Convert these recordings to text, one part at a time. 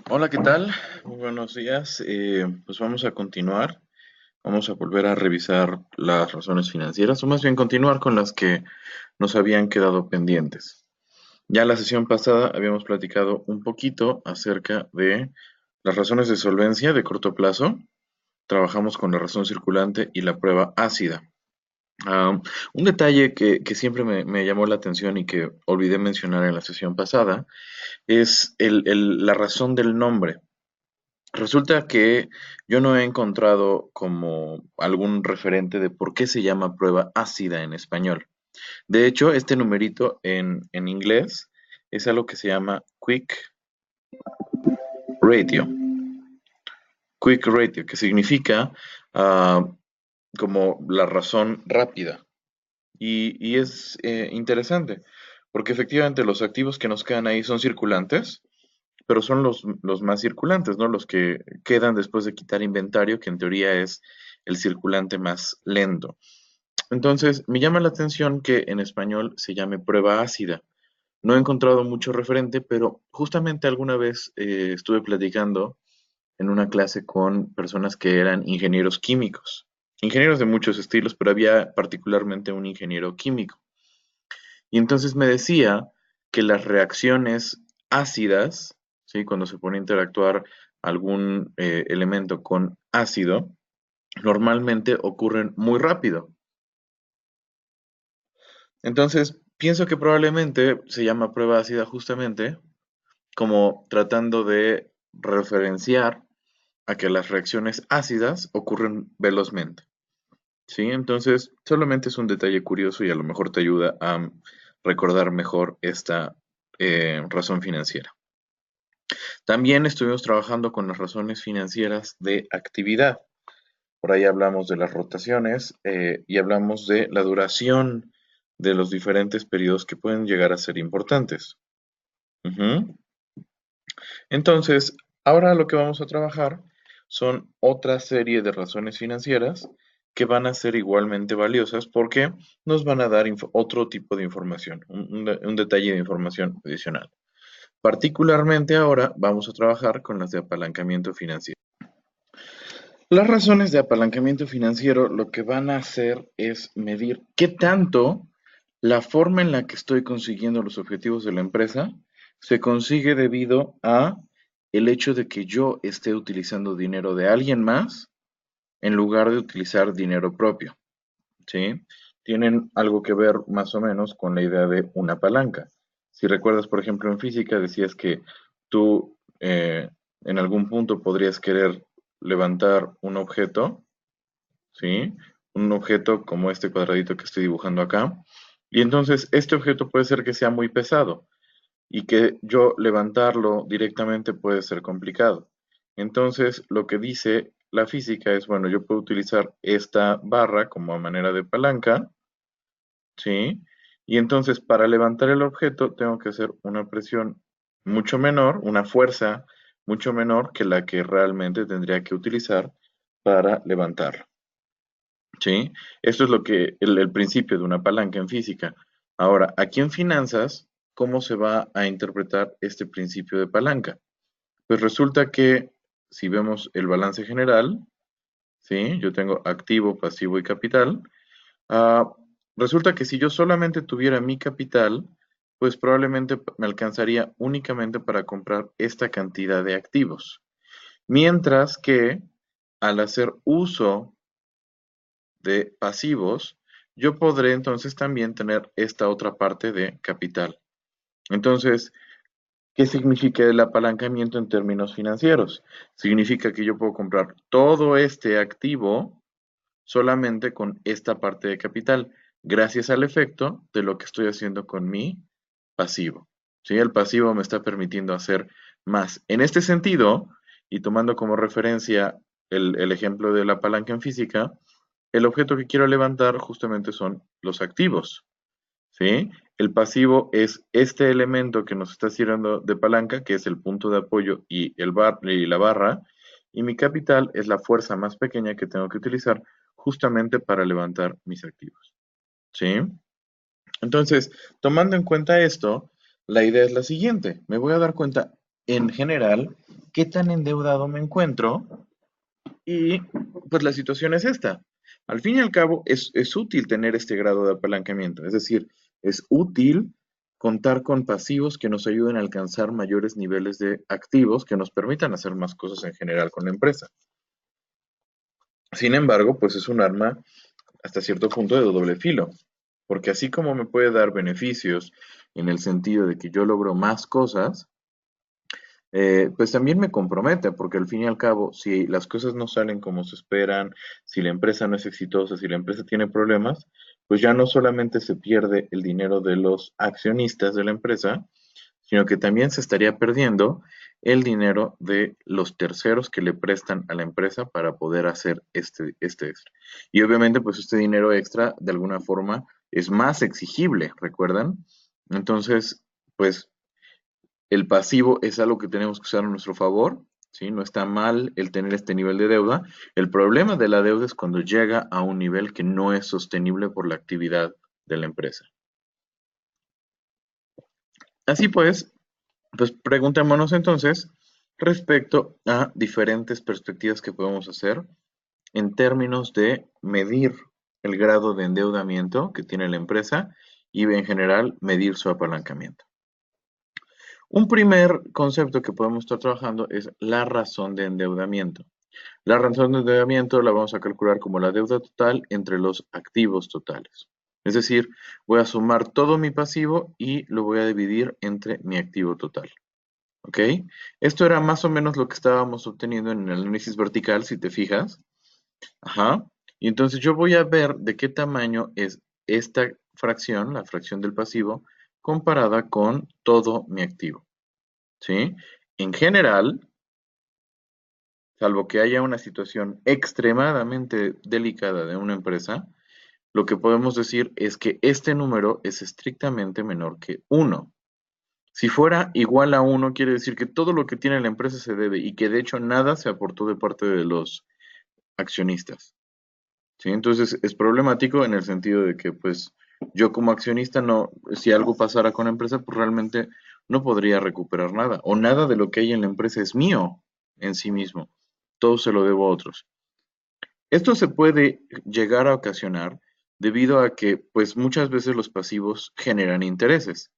Hola, ¿qué tal? Muy buenos días. Pues vamos a continuar. Vamos a volver a revisar las razones financieras, o más bien continuar con las que nos habían quedado pendientes. Ya la sesión pasada habíamos platicado un poquito acerca de las razones de solvencia de corto plazo. Trabajamos con la razón circulante y la prueba ácida. Ah, un detalle que siempre me llamó la atención y que olvidé mencionar en la sesión pasada es la razón del nombre. Resulta que yo no he encontrado como algún referente de por qué se llama prueba ácida en español. De hecho, este numerito en inglés es algo que se llama Quick Ratio. Quick Ratio, que significa ah, como la razón rápida. Y es interesante, porque efectivamente los activos que nos quedan ahí son circulantes, pero son los más circulantes, ¿no? Los que quedan después de quitar inventario, que en teoría es el circulante más lento. Entonces, me llama la atención que en español se llame prueba ácida. No he encontrado mucho referente, pero justamente alguna vez estuve platicando en una clase con personas que eran ingenieros químicos, ingenieros de muchos estilos, pero había particularmente un ingeniero químico. Y entonces me decía que las reacciones ácidas, ¿sí? Cuando se pone a interactuar algún elemento con ácido, normalmente ocurren muy rápido. Entonces, pienso que probablemente se llama prueba ácida justamente como tratando de referenciar a que las reacciones ácidas ocurren velozmente. ¿Sí? Entonces, solamente es un detalle curioso y a lo mejor te ayuda a recordar mejor esta razón financiera. También estuvimos trabajando con las razones financieras de actividad. Por ahí hablamos de las rotaciones y hablamos de la duración de los diferentes periodos que pueden llegar a ser importantes. Ujú. Entonces, ahora lo que vamos a trabajar son otra serie de razones financieras que van a ser igualmente valiosas porque nos van a dar otro tipo de información, un detalle de información adicional. Particularmente ahora vamos a trabajar con las de apalancamiento financiero. Las razones de apalancamiento financiero lo que van a hacer es medir qué tanto la forma en la que estoy consiguiendo los objetivos de la empresa se consigue debido a el hecho de que yo esté utilizando dinero de alguien más en lugar de utilizar dinero propio, ¿sí? Tienen algo que ver más o menos con la idea de una palanca. Si recuerdas, por ejemplo, en física decías que tú en algún punto podrías querer levantar un objeto, ¿sí? Un objeto como este cuadradito que estoy dibujando acá. Y entonces este objeto puede ser que sea muy pesado y que yo levantarlo directamente puede ser complicado. Entonces, lo que dice la física es, bueno, yo puedo utilizar esta barra como manera de palanca, ¿sí? Y entonces, para levantar el objeto, tengo que hacer una presión mucho menor, una fuerza mucho menor que la que realmente tendría que utilizar para levantarlo, ¿sí? Esto es lo que el principio de una palanca en física. Ahora, aquí en finanzas, ¿cómo se va a interpretar este principio de palanca? Pues resulta que si vemos el balance general, ¿sí? Yo tengo activo, pasivo y capital. Ah, resulta que si yo solamente tuviera mi capital, pues probablemente me alcanzaría únicamente para comprar esta cantidad de activos. Mientras que al hacer uso de pasivos, yo podré entonces también tener esta otra parte de capital. Entonces, ¿qué significa el apalancamiento en términos financieros? Significa que yo puedo comprar todo este activo solamente con esta parte de capital, gracias al efecto de lo que estoy haciendo con mi pasivo. ¿Sí? El pasivo me está permitiendo hacer más. En este sentido, y tomando como referencia el ejemplo de la palanca en física, el objeto que quiero levantar justamente son los activos. ¿Sí? El pasivo es este elemento que nos está sirviendo de palanca, que es el punto de apoyo y la barra, y mi capital es la fuerza más pequeña que tengo que utilizar justamente para levantar mis activos. ¿Sí? Entonces, tomando en cuenta esto, la idea es la siguiente. Me voy a dar cuenta en general qué tan endeudado me encuentro y pues la situación es esta. Al fin y al cabo, es útil tener este grado de apalancamiento, es decir, es útil contar con pasivos que nos ayuden a alcanzar mayores niveles de activos que nos permitan hacer más cosas en general con la empresa. Sin embargo, pues es un arma hasta cierto punto de doble filo, porque así como me puede dar beneficios en el sentido de que yo logro más cosas, pues también me compromete, porque al fin y al cabo, si las cosas no salen como se esperan, si la empresa no es exitosa, si la empresa tiene problemas, pues ya no solamente se pierde el dinero de los accionistas de la empresa, sino que también se estaría perdiendo el dinero de los terceros que le prestan a la empresa para poder hacer este extra. Y obviamente, pues este dinero extra, de alguna forma, es más exigible, ¿recuerdan? Entonces, pues el pasivo es algo que tenemos que usar a nuestro favor, ¿sí? No está mal el tener este nivel de deuda. El problema de la deuda es cuando llega a un nivel que no es sostenible por la actividad de la empresa. Así pues preguntémonos entonces respecto a diferentes perspectivas que podemos hacer en términos de medir el grado de endeudamiento que tiene la empresa y en general medir su apalancamiento. Un primer concepto que podemos estar trabajando es la razón de endeudamiento. La razón de endeudamiento la vamos a calcular como la deuda total entre los activos totales. Es decir, voy a sumar todo mi pasivo y lo voy a dividir entre mi activo total. ¿Ok? Esto era más o menos lo que estábamos obteniendo en el análisis vertical, si te fijas. Ajá. Y entonces yo voy a ver de qué tamaño es esta fracción, la fracción del pasivo, comparada con todo mi activo. ¿Sí? En general, salvo que haya una situación extremadamente delicada de una empresa, lo que podemos decir es que este número es estrictamente menor que uno. Si fuera igual a uno, quiere decir que todo lo que tiene la empresa se debe y que de hecho nada se aportó de parte de los accionistas. ¿Sí? Entonces es problemático en el sentido de que pues yo como accionista no, si algo pasara con la empresa, pues realmente no podría recuperar nada o nada de lo que hay en la empresa es mío en sí mismo. Todo se lo debo a otros. Esto se puede llegar a ocasionar debido a que pues muchas veces los pasivos generan intereses.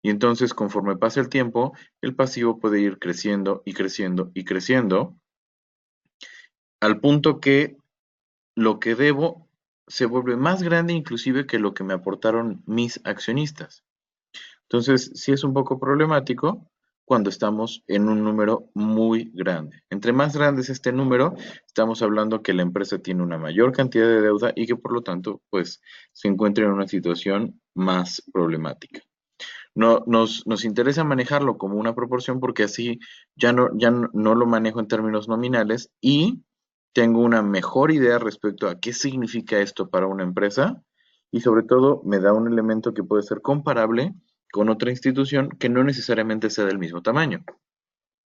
Y entonces, conforme pasa el tiempo, el pasivo puede ir creciendo y creciendo y creciendo, al punto que lo que debo se vuelve más grande inclusive que lo que me aportaron mis accionistas. Entonces, sí es un poco problemático cuando estamos en un número muy grande. Entre más grande es este número, estamos hablando que la empresa tiene una mayor cantidad de deuda y que por lo tanto, pues, se encuentra en una situación más problemática. No, nos interesa manejarlo como una proporción porque así ya no lo manejo en términos nominales y tengo una mejor idea respecto a qué significa esto para una empresa y sobre todo me da un elemento que puede ser comparable con otra institución que no necesariamente sea del mismo tamaño,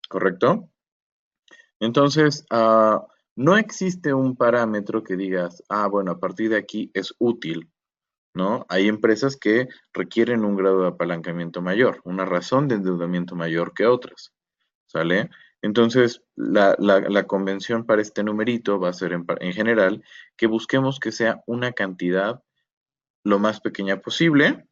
¿correcto? Entonces, no existe un parámetro que digas, bueno, a partir de aquí es útil, ¿no? Hay empresas que requieren un grado de apalancamiento mayor, una razón de endeudamiento mayor que otras, ¿sale? Entonces, la convención para este numerito va a ser en general que busquemos que sea una cantidad lo más pequeña posible,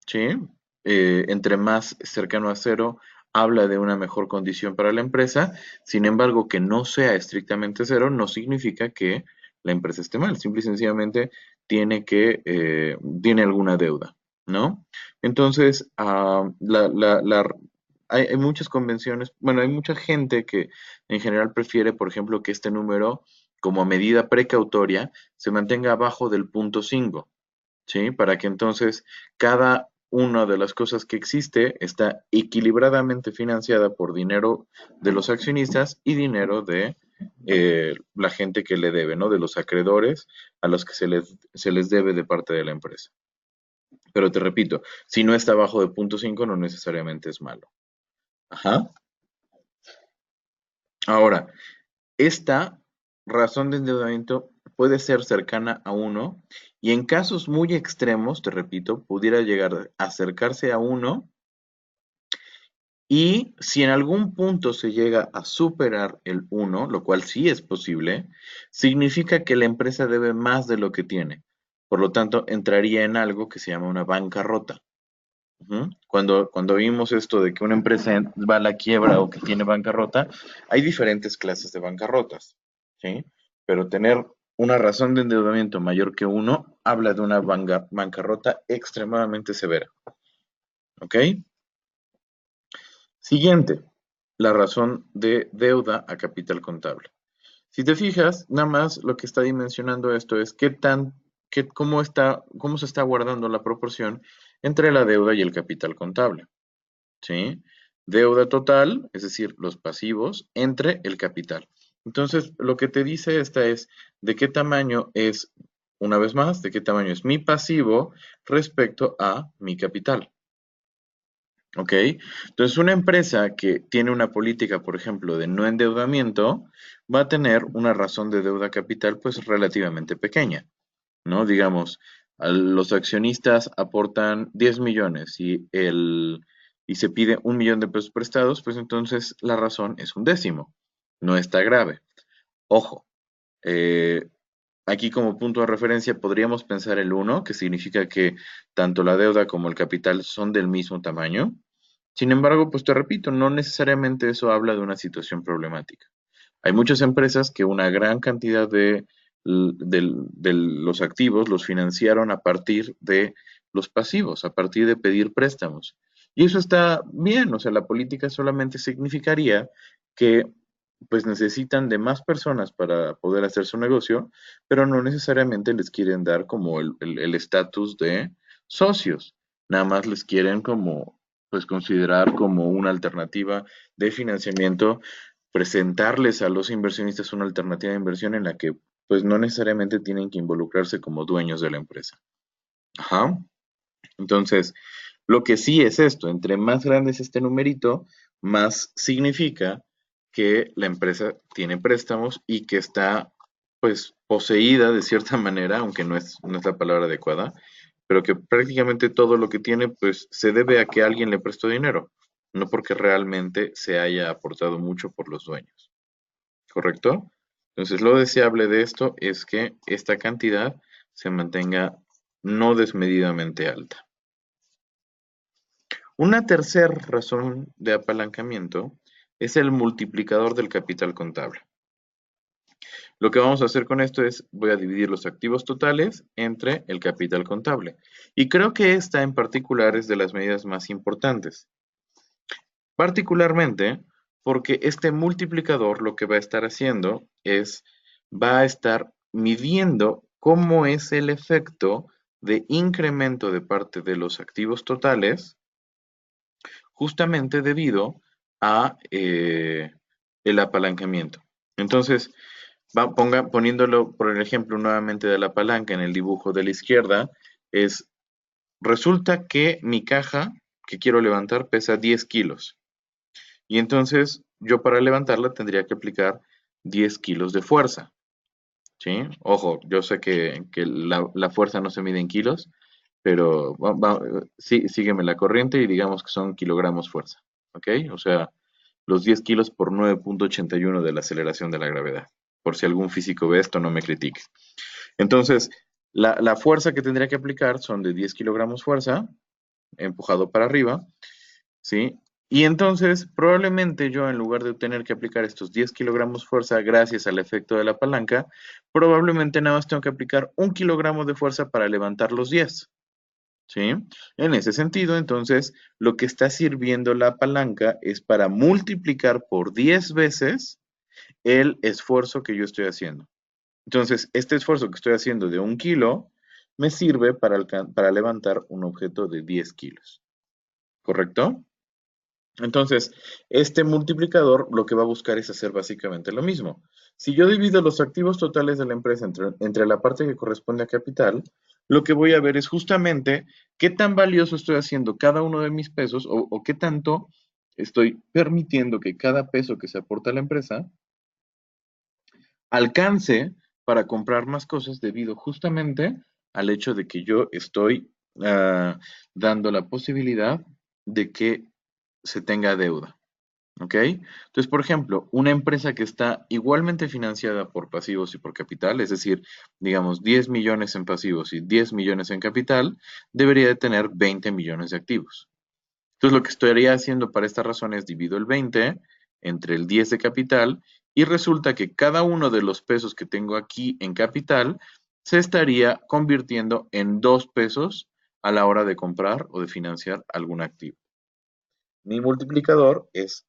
¿sí? Entre más cercano a cero, habla de una mejor condición para la empresa. Sin embargo, que no sea estrictamente cero no significa que la empresa esté mal. Simple y sencillamente tiene alguna deuda, ¿no? Entonces, hay muchas convenciones, bueno, hay mucha gente que en general prefiere, por ejemplo, que este número, como medida precautoria, se mantenga abajo del punto 5. ¿Sí? Para que entonces cada una de las cosas que existe está equilibradamente financiada por dinero de los accionistas y dinero de la gente que le debe, ¿no? De los acreedores a los que se les debe de parte de la empresa. Pero te repito, si no está abajo de punto 5 no necesariamente es malo. Ajá. Ahora, esta razón de endeudamiento puede ser cercana a uno y en casos muy extremos, te repito, pudiera llegar a acercarse a uno Y si en algún punto se llega a superar el 1, lo cual sí es posible, significa que la empresa debe más de lo que tiene. Por lo tanto, entraría en algo que se llama una bancarrota. Ujú. Cuando vimos esto de que una empresa va a la quiebra o que tiene bancarrota, hay diferentes clases de bancarrotas, ¿sí? Pero tener una razón de endeudamiento mayor que uno habla de una bancarrota extremadamente severa, ¿ok? Siguiente, la razón de deuda a capital contable. Si te fijas, nada más lo que está dimensionando esto es cómo se está guardando la proporción entre la deuda y el capital contable. ¿Sí? Deuda total, es decir, los pasivos, entre el capital. Entonces, lo que te dice esta es de qué tamaño es, una vez más, de qué tamaño es mi pasivo respecto a mi capital. ¿Ok? Entonces, una empresa que tiene una política, por ejemplo, de no endeudamiento, va a tener una razón de deuda capital, pues relativamente pequeña. ¿No? Digamos, los accionistas aportan 10 millones y se pide 1 millón de pesos prestados, pues entonces la razón es un décimo. No está grave. Ojo, eh, aquí como punto de referencia podríamos pensar el uno, que significa que tanto la deuda como el capital son del mismo tamaño. Sin embargo, pues te repito, no necesariamente eso habla de una situación problemática. Hay muchas empresas que una gran cantidad de los activos los financiaron a partir de los pasivos, a partir de pedir préstamos. Y eso está bien, o sea, la política solamente significaría que pues necesitan de más personas para poder hacer su negocio, pero no necesariamente les quieren dar como el estatus de socios. Nada más les quieren como pues considerar como una alternativa de financiamiento, presentarles a los inversionistas una alternativa de inversión en la que pues no necesariamente tienen que involucrarse como dueños de la empresa. Ajá. Entonces, lo que sí es esto, entre más grande es este numerito, más significa que la empresa tiene préstamos y que está pues poseída de cierta manera, aunque no es la palabra adecuada, pero que prácticamente todo lo que tiene pues se debe a que alguien le prestó dinero, no porque realmente se haya aportado mucho por los dueños. ¿Correcto? Entonces, lo deseable de esto es que esta cantidad se mantenga no desmedidamente alta. Una tercera razón de apalancamiento es el multiplicador del capital contable. Lo que vamos a hacer con esto es, voy a dividir los activos totales entre el capital contable. Y creo que esta en particular es de las medidas más importantes. Particularmente porque este multiplicador lo que va a estar haciendo es, va a estar midiendo cómo es el efecto de incremento de parte de los activos totales, justamente debido a el apalancamiento. Entonces, poniéndolo por el ejemplo nuevamente de la palanca en el dibujo de la izquierda, resulta que mi caja que quiero levantar pesa 10 kilos. Y entonces yo para levantarla tendría que aplicar 10 kilos de fuerza, ¿sí? Ojo, yo sé que la fuerza no se mide en kilos, pero sí, sígueme la corriente y digamos que son kilogramos fuerza, ¿ok? O sea, los 10 kilos por 9,81 de la aceleración de la gravedad. Por si algún físico ve esto, no me critique. Entonces, la fuerza que tendría que aplicar son de 10 kilogramos fuerza, empujado para arriba, ¿sí? Y entonces, probablemente yo, en lugar de tener que aplicar estos 10 kilogramos fuerza gracias al efecto de la palanca, probablemente nada más tengo que aplicar 1 kilogramo de fuerza para levantar los 10, ¿sí? En ese sentido, entonces, lo que está sirviendo la palanca es para multiplicar por 10 veces el esfuerzo que yo estoy haciendo. Entonces, este esfuerzo que estoy haciendo de 1 kilo me sirve para levantar un objeto de 10 kilos, ¿correcto? Entonces, este multiplicador lo que va a buscar es hacer básicamente lo mismo. Si yo divido los activos totales de la empresa entre la parte que corresponde a capital, lo que voy a ver es justamente qué tan valioso estoy haciendo cada uno de mis pesos o qué tanto estoy permitiendo que cada peso que se aporta a la empresa alcance para comprar más cosas debido justamente al hecho de que yo estoy dando la posibilidad de que se tenga deuda. ¿Ok? Entonces, por ejemplo, una empresa que está igualmente financiada por pasivos y por capital, es decir, digamos 10 millones en pasivos y 10 millones en capital, debería de tener 20 millones de activos. Entonces, lo que estaría haciendo para esta razón es divido el 20 entre el 10 de capital y resulta que cada uno de los pesos que tengo aquí en capital se estaría convirtiendo en 2 pesos a la hora de comprar o de financiar algún activo. Mi multiplicador es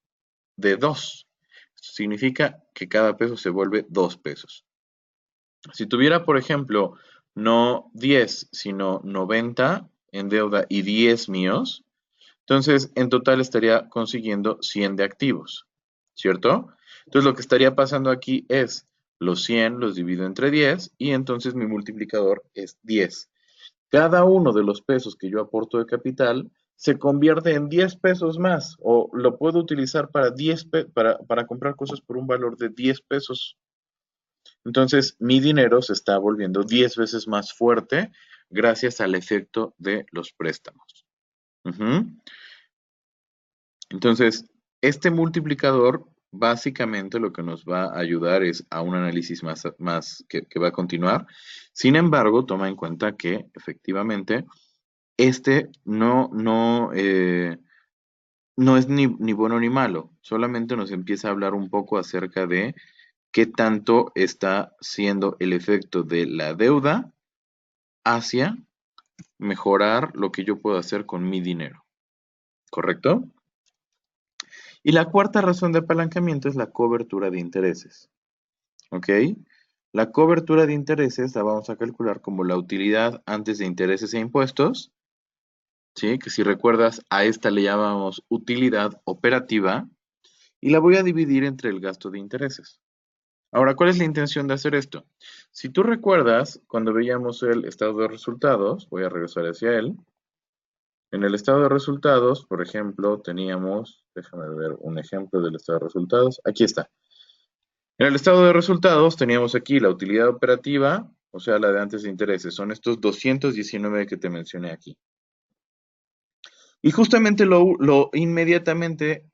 de 2. Esto significa que cada peso se vuelve 2 pesos. Si tuviera, por ejemplo, no 10, sino 90 en deuda y 10 míos, entonces en total estaría consiguiendo 100 de activos, ¿cierto? Entonces lo que estaría pasando aquí es los 100 los divido entre 10 y entonces mi multiplicador es 10. Cada uno de los pesos que yo aporto de capital se convierte en 10 pesos más o lo puedo utilizar para, para comprar cosas por un valor de 10 pesos. Entonces mi dinero se está volviendo 10 veces más fuerte gracias al efecto de los préstamos. Ujú. Entonces, este multiplicador básicamente lo que nos va a ayudar es a un análisis más que va a continuar. Sin embargo, toma en cuenta que efectivamente este no es ni bueno ni malo, solamente nos empieza a hablar un poco acerca de qué tanto está siendo el efecto de la deuda hacia mejorar lo que yo puedo hacer con mi dinero, ¿correcto? Y la cuarta razón de apalancamiento es la cobertura de intereses, ¿ok? La cobertura de intereses la vamos a calcular como la utilidad antes de intereses e impuestos, ¿sí? Que si recuerdas, a esta le llamamos utilidad operativa y la voy a dividir entre el gasto de intereses. Ahora, ¿cuál es la intención de hacer esto? Si tú recuerdas, cuando veíamos el estado de resultados, voy a regresar hacia él. En el estado de resultados, por ejemplo, teníamos, déjame ver un ejemplo del estado de resultados. Aquí está. En el estado de resultados teníamos aquí la utilidad operativa, o sea, la de antes de intereses. Son estos 219 que te mencioné aquí. Y justamente lo inmediatamente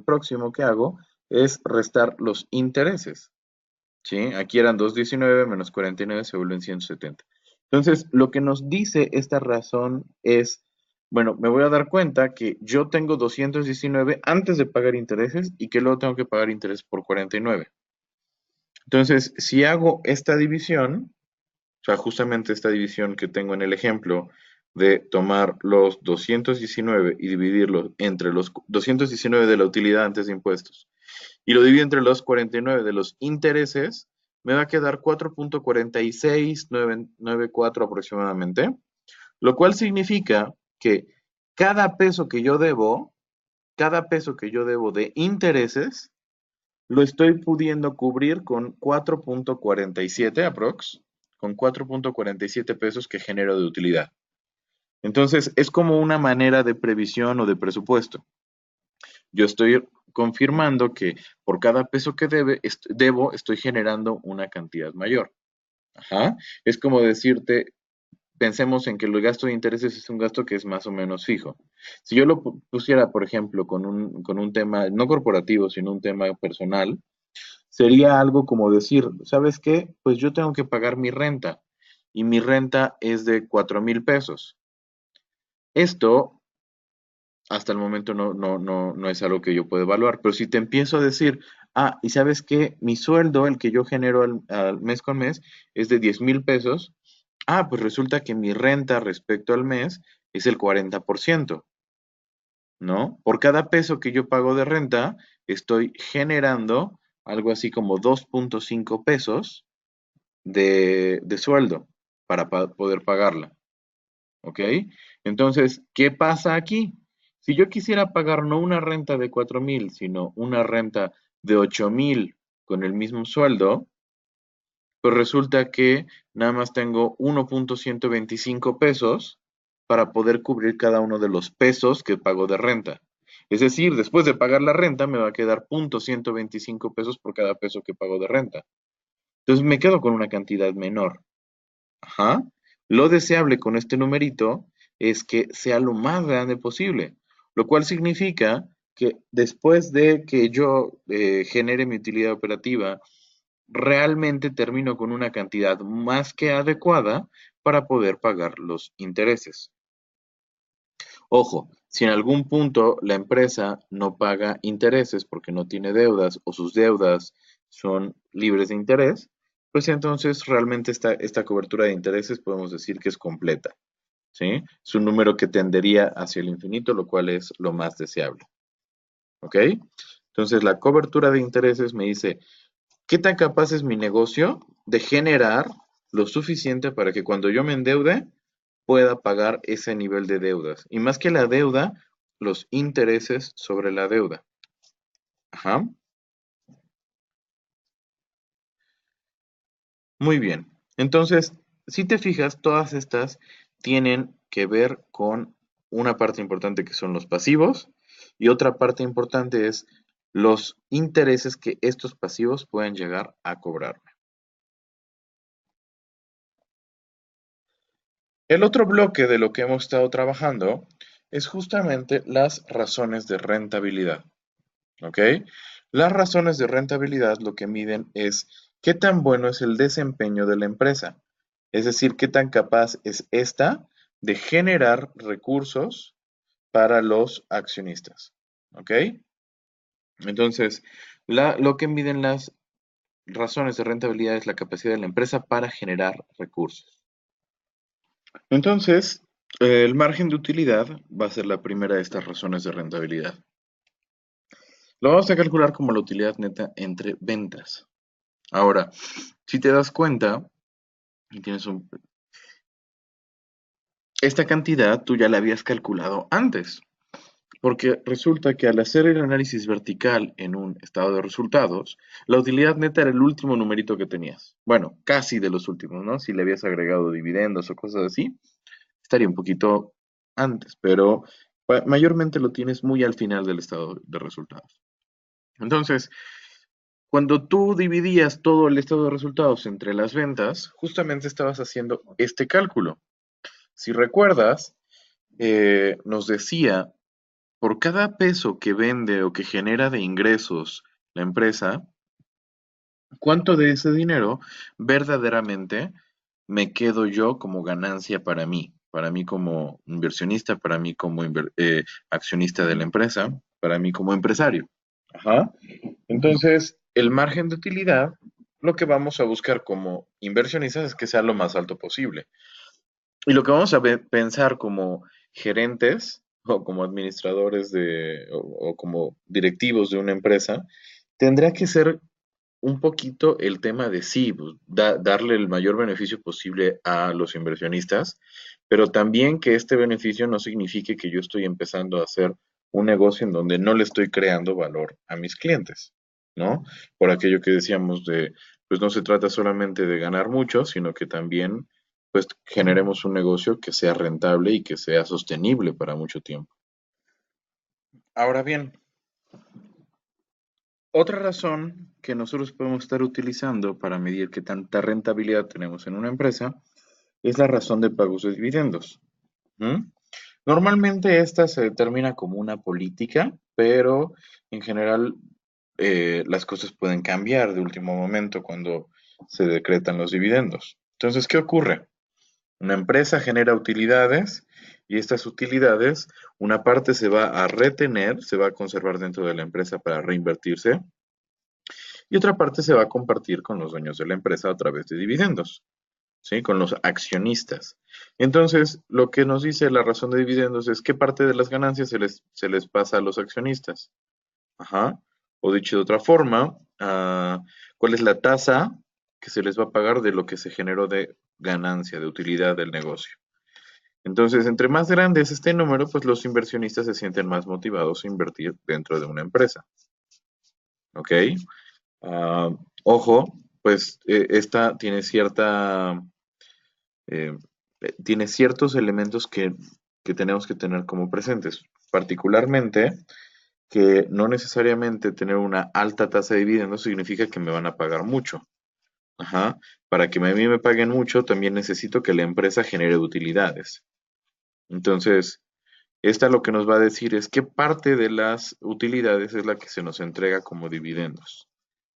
próximo que hago es restar los intereses. ¿Sí? Aquí eran 219 menos 49 se vuelven 170. Entonces, lo que nos dice esta razón es, bueno, me voy a dar cuenta que yo tengo 219 antes de pagar intereses y que luego tengo que pagar interés por 49. Entonces, si hago esta división, o sea, justamente esta división que tengo en el ejemplo de tomar los 219 y dividirlo entre los 219 de la utilidad antes de impuestos y lo divido entre los 49 de los intereses, me va a quedar 4.46994 aproximadamente, lo cual significa que cada peso que yo debo, cada peso que yo debo de intereses, lo estoy pudiendo cubrir con 4.47 aprox, con 4.47 pesos que genero de utilidad. Entonces, es como una manera de previsión o de presupuesto. Yo estoy confirmando que por cada peso que debo, estoy generando una cantidad mayor. Ajá. Es como decirte, pensemos en que el gasto de intereses es un gasto que es más o menos fijo. Si yo lo pusiera, por ejemplo, con un tema no corporativo, sino un tema personal, sería algo como decir, ¿sabes qué? Pues yo tengo que pagar mi renta y mi renta es de 4,000 pesos. Esto hasta el momento no es algo que yo pueda evaluar, pero si te empiezo a decir, y sabes qué, mi sueldo, el que yo genero al mes con mes, es de 10,000 pesos, pues resulta que mi renta respecto al mes es el 40%, ¿no? Por cada peso que yo pago de renta, estoy generando algo así como 2.5 pesos de sueldo para poder pagarla. ¿Ok? Entonces, ¿qué pasa aquí? Si yo quisiera pagar no una renta de 4,000, sino una renta de 8,000 con el mismo sueldo, pues resulta que nada más tengo 1.125 pesos para poder cubrir cada uno de los pesos que pago de renta. Es decir, después de pagar la renta me va a quedar 0.125 pesos por cada peso que pago de renta. Entonces me quedo con una cantidad menor. Ajá. Lo deseable con este numerito es que sea lo más grande posible. lo cual significa que después de que yo genere mi utilidad operativa, realmente termino con una cantidad más que adecuada para poder pagar los intereses. Ojo, si en algún punto la empresa no paga intereses porque no tiene deudas o sus deudas son libres de interés, pues entonces realmente esta cobertura de intereses podemos decir que es completa, ¿sí? Es un número que tendería hacia el infinito, lo cual es lo más deseable, ¿ok? Entonces la cobertura de intereses me dice, ¿qué tan capaz es mi negocio de generar lo suficiente para que cuando yo me endeude pueda pagar ese nivel de deudas? Y más que la deuda, los intereses sobre la deuda. Ajá. Muy bien. Entonces, si te fijas, todas estas tienen que ver con una parte importante que son los pasivos y otra parte importante es los intereses que estos pasivos pueden llegar a cobrarme. El otro bloque de lo que hemos estado trabajando es justamente las razones de rentabilidad, ¿ok? Las razones de rentabilidad lo que miden es qué tan bueno es el desempeño de la empresa, es decir, qué tan capaz es esta de generar recursos para los accionistas, ¿ok? Entonces, lo que miden las razones de rentabilidad es la capacidad de la empresa para generar recursos. Entonces, el margen de utilidad va a ser la primera de estas razones de rentabilidad. Lo vamos a calcular como la utilidad neta entre ventas. Ahora, si te das cuenta, y esta cantidad tú ya la habías calculado antes, porque resulta que al hacer el análisis vertical en un estado de resultados, la utilidad neta era el último numerito que tenías. Bueno, casi de los últimos, ¿no? Si le habías agregado dividendos o cosas así, estaría un poquito antes, pero mayormente lo tienes muy al final del estado de resultados. Entonces, cuando tú dividías todo el estado de resultados entre las ventas, justamente estabas haciendo este cálculo. Si recuerdas, nos decía, por cada peso que vende o que genera de ingresos la empresa, ¿cuánto de ese dinero verdaderamente me quedo yo como ganancia para mí como inversionista, para mí como accionista de la empresa, para mí como empresario? Ajá. Entonces, el margen de utilidad, lo que vamos a buscar como inversionistas es que sea lo más alto posible. Y lo que vamos a pensar como gerentes o como administradores o como directivos de una empresa, tendrá que ser un poquito el tema de sí, pues, darle el mayor beneficio posible a los inversionistas, pero también que este beneficio no signifique que yo estoy empezando a hacer un negocio en donde no le estoy creando valor a mis clientes, ¿no? Por aquello que decíamos de, pues no se trata solamente de ganar mucho, sino que también, pues, generemos un negocio que sea rentable y que sea sostenible para mucho tiempo. Ahora bien, otra razón que nosotros podemos estar utilizando para medir qué tanta rentabilidad tenemos en una empresa es la razón de pagos de dividendos. ¿Mm? Normalmente esta se determina como una política, pero en general las cosas pueden cambiar de último momento cuando se decretan los dividendos. Entonces, ¿qué ocurre? Una empresa genera utilidades y estas utilidades, una parte se va a retener, se va a conservar dentro de la empresa para reinvertirse y otra parte se va a compartir con los dueños de la empresa a través de dividendos, ¿sí? Con los accionistas. Entonces, lo que nos dice la razón de dividendos es qué parte de las ganancias se les pasa a los accionistas. Ajá. O dicho de otra forma, ¿cuál es la tasa que se les va a pagar de lo que se generó de ganancia, de utilidad del negocio? Entonces, entre más grande es este número, pues los inversionistas se sienten más motivados a invertir dentro de una empresa. ¿Ok? Ah, ojo, pues esta eh, tiene ciertos elementos que tenemos que tener como presentes, particularmente que no necesariamente tener una alta tasa de dividendos significa que me van a pagar mucho. Ajá. Para que a mí me paguen mucho, también necesito que la empresa genere utilidades. Entonces, Esta lo que nos va a decir es qué parte de las utilidades es la que se nos entrega como dividendos.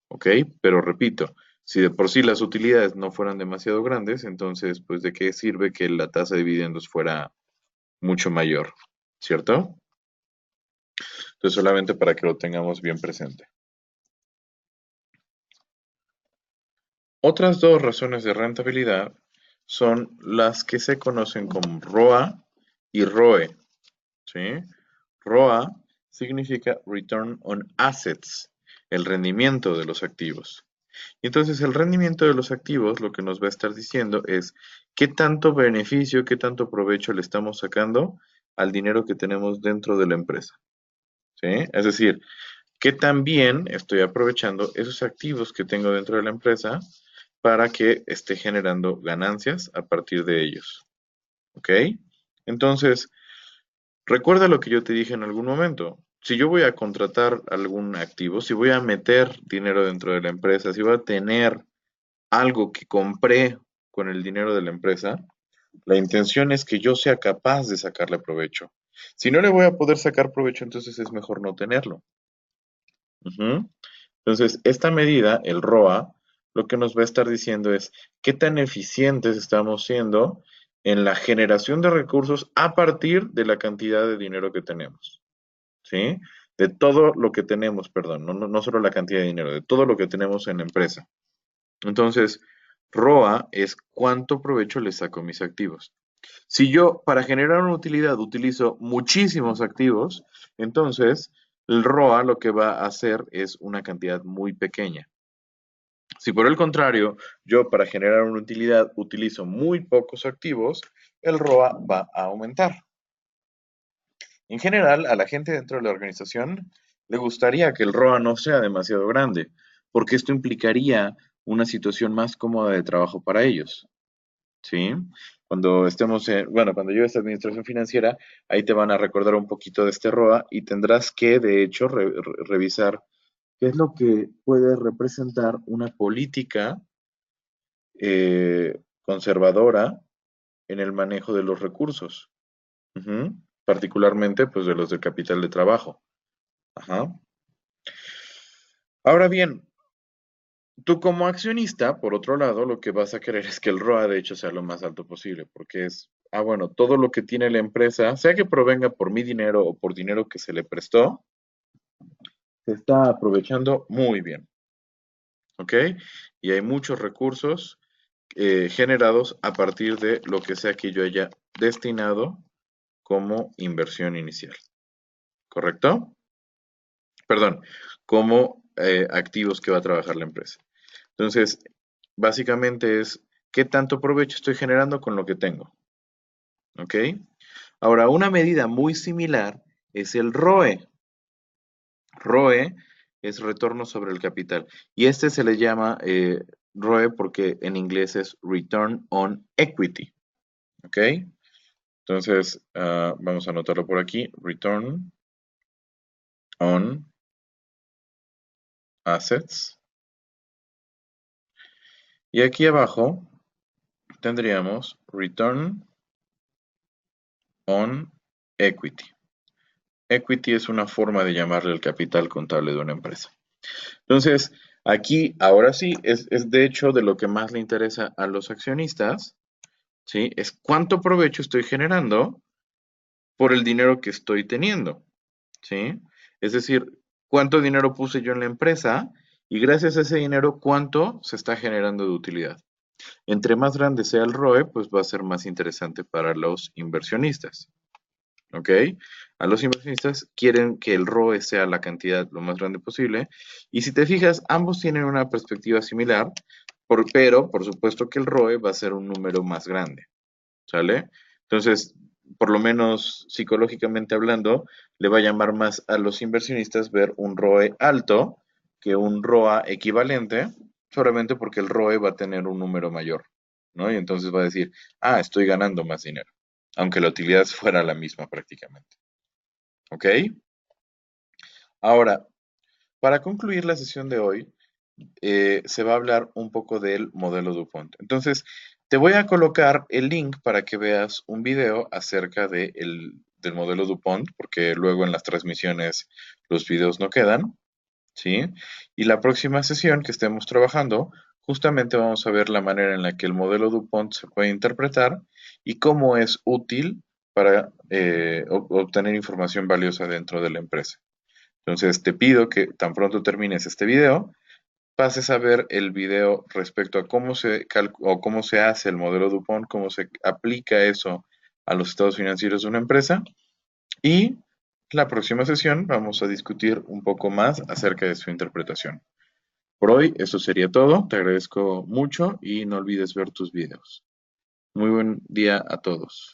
¿Ok? Pero repito, si de por sí las utilidades no fueran demasiado grandes, entonces, pues, ¿de qué sirve que la tasa de dividendos fuera mucho mayor? ¿Cierto? Entonces, solamente para que lo tengamos bien presente. Otras dos razones de rentabilidad son las que se conocen como ROA y ROE, ¿sí? ROA significa Return on Assets, el rendimiento de los activos. Y entonces el rendimiento de los activos lo que nos va a estar diciendo es qué tanto beneficio, qué tanto provecho le estamos sacando al dinero que tenemos dentro de la empresa, ¿sí? Es decir, qué tan bien estoy aprovechando esos activos que tengo dentro de la empresa para que esté generando ganancias a partir de ellos, ¿ok? Entonces, recuerda lo que yo te dije en algún momento. Si yo voy a contratar algún activo, si voy a meter dinero dentro de la empresa, si voy a tener algo que compré con el dinero de la empresa, la intención es que yo sea capaz de sacarle provecho. Si no le voy a poder sacar provecho, entonces es mejor no tenerlo. Ujú. Entonces, esta medida, el ROA, lo que nos va a estar diciendo es qué tan eficientes estamos siendo en la generación de recursos a partir de la cantidad de dinero que tenemos, ¿sí? De todo lo que tenemos, perdón, no solo la cantidad de dinero, de todo lo que tenemos en la empresa. Entonces, ROA es cuánto provecho le saco a mis activos. Si yo para generar una utilidad utilizo muchísimos activos, entonces el ROA lo que va a hacer es una cantidad muy pequeña. Si por el contrario, yo para generar una utilidad utilizo muy pocos activos, el ROA va a aumentar. En general, a la gente dentro de la organización le gustaría que el ROA no sea demasiado grande, porque esto implicaría una situación más cómoda de trabajo para ellos. ¿Sí? Cuando estemos bueno, cuando lleves administración financiera, ahí te van a recordar un poquito de este ROA y tendrás que, de hecho, revisar qué es lo que puede representar una política conservadora en el manejo de los recursos. Ujú. Particularmente, pues, de los de capital de trabajo. Ajá. Ahora bien, tú como accionista, por otro lado, lo que vas a querer es que el ROA de hecho sea lo más alto posible, porque es, bueno, todo lo que tiene la empresa, sea que provenga por mi dinero o por dinero que se le prestó, se está aprovechando muy bien, ¿ok? Y hay muchos recursos generados a partir de lo que sea que yo haya destinado como inversión inicial, ¿correcto? Perdón, como activos que va a trabajar la empresa. Entonces, básicamente es qué tanto provecho estoy generando con lo que tengo. ¿Ok? Ahora, una medida muy similar es el ROE. ROE es retorno sobre el capital. Y este se le llama ROE porque en inglés es Return on Equity. ¿Ok? Entonces, vamos a anotarlo por aquí. Return on Assets. Y aquí abajo tendríamos Return on Equity. Equity es una forma de llamarle el capital contable de una empresa. Entonces, aquí, ahora sí, es de hecho de lo que más le interesa a los accionistas, ¿sí? Es cuánto provecho estoy generando por el dinero que estoy teniendo, ¿sí? Es decir, cuánto dinero puse yo en la empresa y gracias a ese dinero, cuánto se está generando de utilidad. Entre más grande sea el ROE, pues va a ser más interesante para los inversionistas. ¿Ok? A los inversionistas quieren que el ROE sea la cantidad lo más grande posible. Y si te fijas, ambos tienen una perspectiva similar, pero por supuesto que el ROE va a ser un número más grande. ¿Sale? Entonces, por lo menos psicológicamente hablando, le va a llamar más a los inversionistas ver un ROE alto que un ROA equivalente, solamente porque el ROE va a tener un número mayor, ¿no? Y entonces va a decir, estoy ganando más dinero, aunque la utilidad fuera la misma prácticamente. ¿Ok? Ahora, para concluir la sesión de hoy, se va a hablar un poco del modelo DuPont. Entonces, te voy a colocar el link para que veas un video acerca del modelo DuPont, porque luego en las transmisiones los videos no quedan, ¿sí? Y la próxima sesión que estemos trabajando, justamente vamos a ver la manera en la que el modelo DuPont se puede interpretar y cómo es útil para obtener información valiosa dentro de la empresa. Entonces, te pido que tan pronto termines este video, pases a ver el video respecto a cómo se hace el modelo DuPont, cómo se aplica eso a los estados financieros de una empresa y la próxima sesión vamos a discutir un poco más acerca de su interpretación. Por hoy, eso sería todo. Te agradezco mucho y no olvides ver tus videos. Muy buen día a todos.